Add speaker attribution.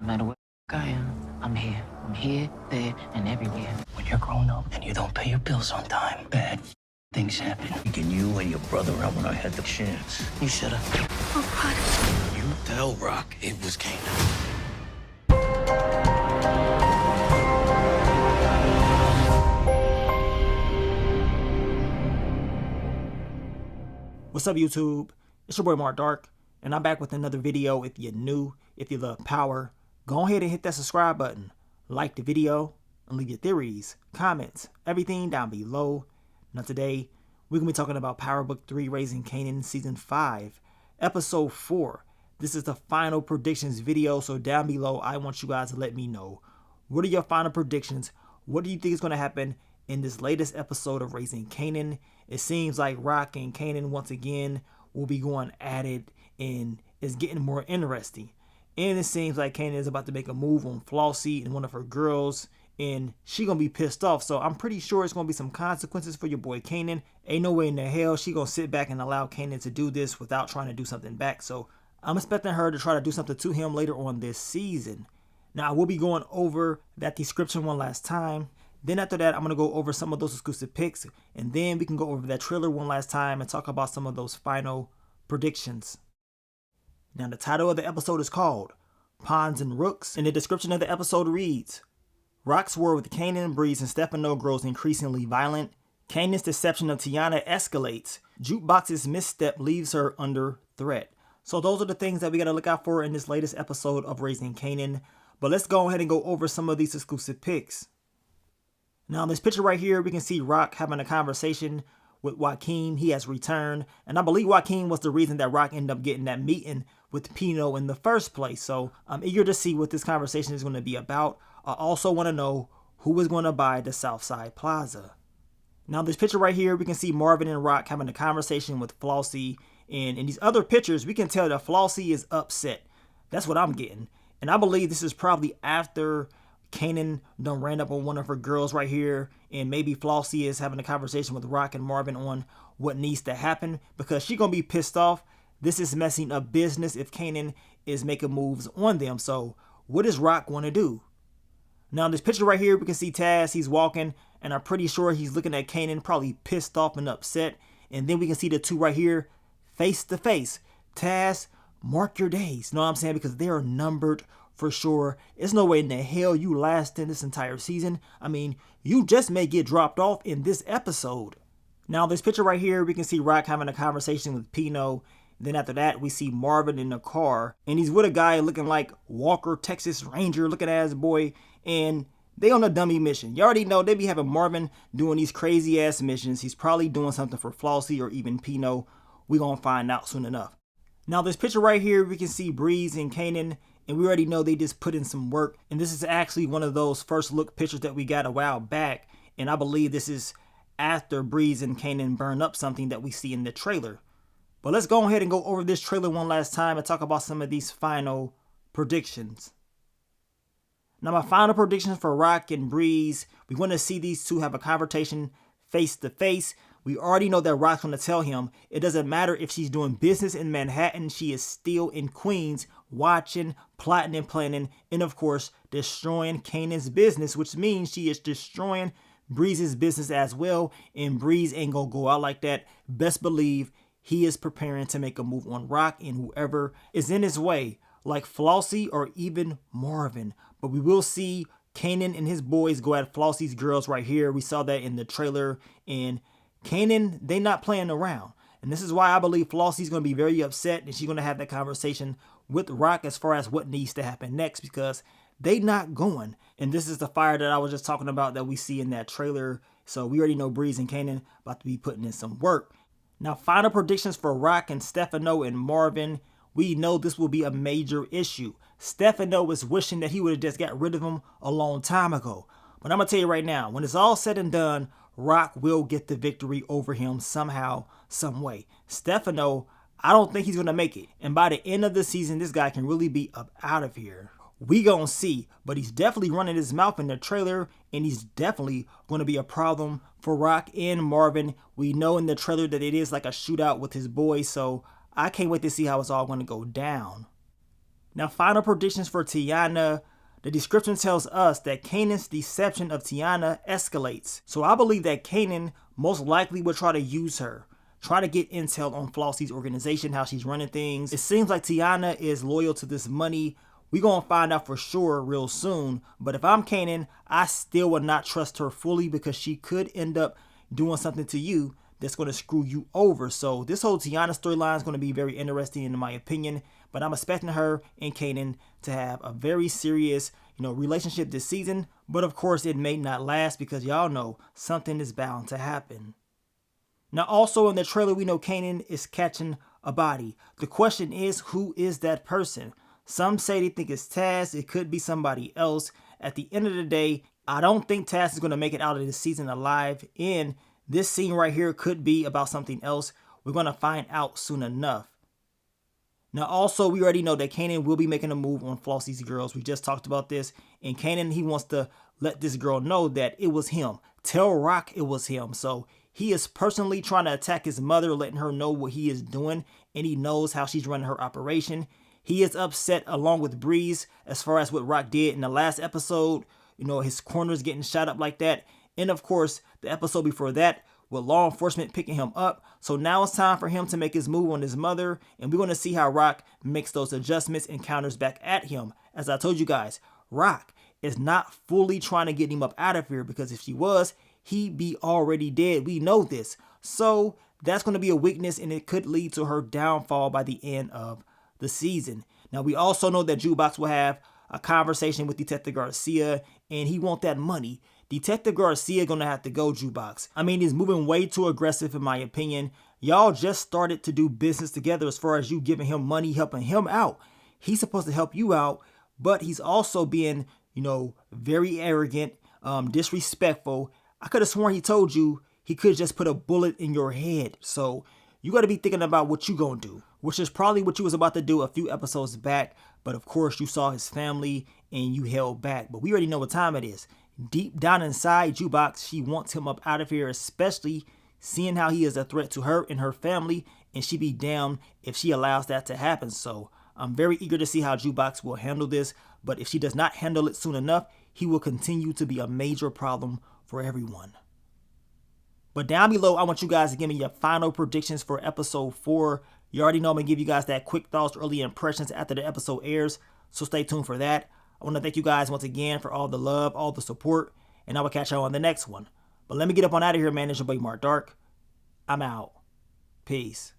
Speaker 1: matter where I am, I'm here. I'm here, there, and everywhere.
Speaker 2: When you're grown up and you don't pay your bills on time, bad things happen. Taking you and your brother out when I had the chance.
Speaker 1: You should've.
Speaker 3: Oh, God.
Speaker 2: You tell Rock it was Kanan.
Speaker 4: What's up, YouTube? It's your boy Mark Dark, and I'm back with another video. If you're new, if you love power, go ahead and hit that subscribe button, like the video, and leave your theories, comments, everything down below. Now today, we're going to be talking about Power Book 3, Raising Kanan, Season 5, Episode 4. This is the final predictions video, so down below, I want you guys to let me know, what are your final predictions? What do you think is going to happen in this latest episode of Raising Kanan? It seems like Rock and Kanan once again will be going at it, and it's getting more interesting. And it seems like Kanan is about to make a move on Flossie and one of her girls, and she gonna be pissed off. So I'm pretty sure it's gonna be some consequences for your boy Kanan. Ain't no way in the hell she gonna sit back and allow Kanan to do this without trying to do something back. So I'm expecting her to try to do something to him later on this season. Now I will be going over that description one last time. Then after that, I'm going to go over some of those exclusive picks, and then we can go over that trailer one last time and talk about some of those final predictions. Now the title of the episode is called Pawns and Rooks, and the description of the episode reads, Rock's war with Kanan, Breeze, and Stefano grows increasingly violent. Kanan's deception of Tiana escalates. Jukebox's misstep leaves her under threat. So those are the things that we got to look out for in this latest episode of Raising Kanan. But let's go ahead and go over some of these exclusive picks. Now in this picture right here, we can see Rock having a conversation with Joaquin. He has returned, and I believe Joaquin was the reason that Rock ended up getting that meeting with Pino in the first place. So I'm eager to see what this conversation is going to be about. I also want to know who is going to buy the Southside Plaza. Now this picture right here, we can see Marvin and Rock having a conversation with Flossie, and in these other pictures, we can tell that Flossie is upset. That's what I'm getting, and I believe this is probably after Kanan done ran up on one of her girls right here, and maybe Flossie is having a conversation with Rock and Marvin on what needs to happen, because she's gonna be pissed off. This is messing up business if Kanan is making moves on them. So what does Rock want to do? Now in this picture right here, we can see Taz. He's walking, and I'm pretty sure he's looking at Kanan, probably pissed off and upset. And then we can see the two right here face to face. Taz, mark your days, you know what I'm saying, because they are numbered for sure. There's no way in the hell you last in this entire season. I mean, you just may get dropped off in this episode. Now this picture right here, we can see Rock having a conversation with Pino. Then after that, we see Marvin in the car, and he's with a guy looking like Walker, Texas Ranger looking ass boy, and they on a dummy mission. You already know they be having Marvin doing these crazy ass missions. He's probably doing something for Flossie or even Pino. We gonna find out soon enough. Now this picture right here, we can see Breeze and Kanan, and we already know they just put in some work. And this is actually one of those first look pictures that we got a while back. And I believe this is after Breeze and Kanan burn up something that we see in the trailer. But let's go ahead and go over this trailer one last time and talk about some of these final predictions. Now my final predictions for Rock and Breeze, we want to see these two have a conversation face to face. We already know that Rock's going to tell him it doesn't matter if she's doing business in Manhattan, she is still in Queens, watching, plotting, and planning, and of course, destroying Kanan's business, which means she is destroying Breeze's business as well, and Breeze ain't going to go out like that. Best believe he is preparing to make a move on Rock and whoever is in his way, like Flossie or even Marvin. But we will see Kanan and his boys go at Flossie's girls right here. We saw that in the trailer, and Kanan, they not playing around. And this is why I believe Flossie's going to be very upset, and she's going to have that conversation with Rock as far as what needs to happen next, because they not going. And this is the fire that I was just talking about that we see in that trailer. So we already know Breeze and Kanan about to be putting in some work. Now final predictions for Rock and Stefano and Marvin. We know this will be a major issue. Stefano is wishing that he would have just got rid of him a long time ago. But I'm going to tell you right now, when it's all said and done, Rock will get the victory over him somehow, some way. Stefano, I don't think he's going to make it. And by the end of the season, this guy can really be up out of here. We gonna see, but he's definitely running his mouth in the trailer, and he's definitely going to be a problem for Rock and Marvin. We know in the trailer that it is like a shootout with his boys, so I can't wait to see how it's all going to go down. Now, final predictions for Tiana. The description tells us that Kanan's deception of Tiana escalates. So I believe that Kanan most likely will try to use her, try to get intel on Flossie's organization, how she's running things. It seems like Tiana is loyal to this money. We're going to find out for sure real soon. But if I'm Kanan, I still would not trust her fully because she could end up doing something to you that's going to screw you over. So this whole Tiana storyline is going to be very interesting in my opinion. But I'm expecting her and Kanan to have a very serious, relationship this season. But of course, it may not last because y'all know something is bound to happen. Now, also in the trailer, we know Kanan is catching a body. The question is, who is that person? Some say they think it's Taz. It could be somebody else. At the end of the day, I don't think Taz is going to make it out of this season alive. And this scene right here could be about something else. We're going to find out soon enough. Now, also, we already know that Kanan will be making a move on Flossie's girls. We just talked about this. And Kanan, he wants to let this girl know that it was him. Tell Rock it was him. So he is personally trying to attack his mother, letting her know what he is doing. And he knows how she's running her operation. He is upset along with Breeze as far as what Rock did in the last episode. His corners getting shot up like that. And of course, the episode before that, with law enforcement picking him up. So now it's time for him to make his move on his mother. And we're going to see how Rock makes those adjustments and counters back at him. As I told you guys, Rock is not fully trying to get him up out of here, because if she was, he'd be already dead. We know this. So that's going to be a weakness, and it could lead to her downfall by the end of the season. Now, we also know that Jukebox will have a conversation with Detective Garcia, and he wants that money. Detective Garcia gonna have to go, Jukebox. I mean, he's moving way too aggressive in my opinion. Y'all just started to do business together as far as you giving him money, helping him out. He's supposed to help you out, but he's also being, very arrogant, disrespectful. I could have sworn he told you he could just put a bullet in your head. So you got to be thinking about what you gonna do, which is probably what you was about to do a few episodes back. But of course, you saw his family and you held back. But we already know what time it is. Deep down inside Jukebox, she wants him up out of here, especially seeing how he is a threat to her and her family, and she be damned if she allows that to happen. So I'm very eager to see how Jukebox will handle this, but if she does not handle it soon enough, he will continue to be a major problem for everyone. But down below, I want you guys to give me your final predictions for episode 4. You already know I'm going to give you guys that quick thoughts, early impressions after the episode airs, so stay tuned for that. I want to thank you guys once again for all the love, all the support, and I will catch y'all on the next one. But let me get up on out of here, man. It's your boy Mark Dark. I'm out. Peace.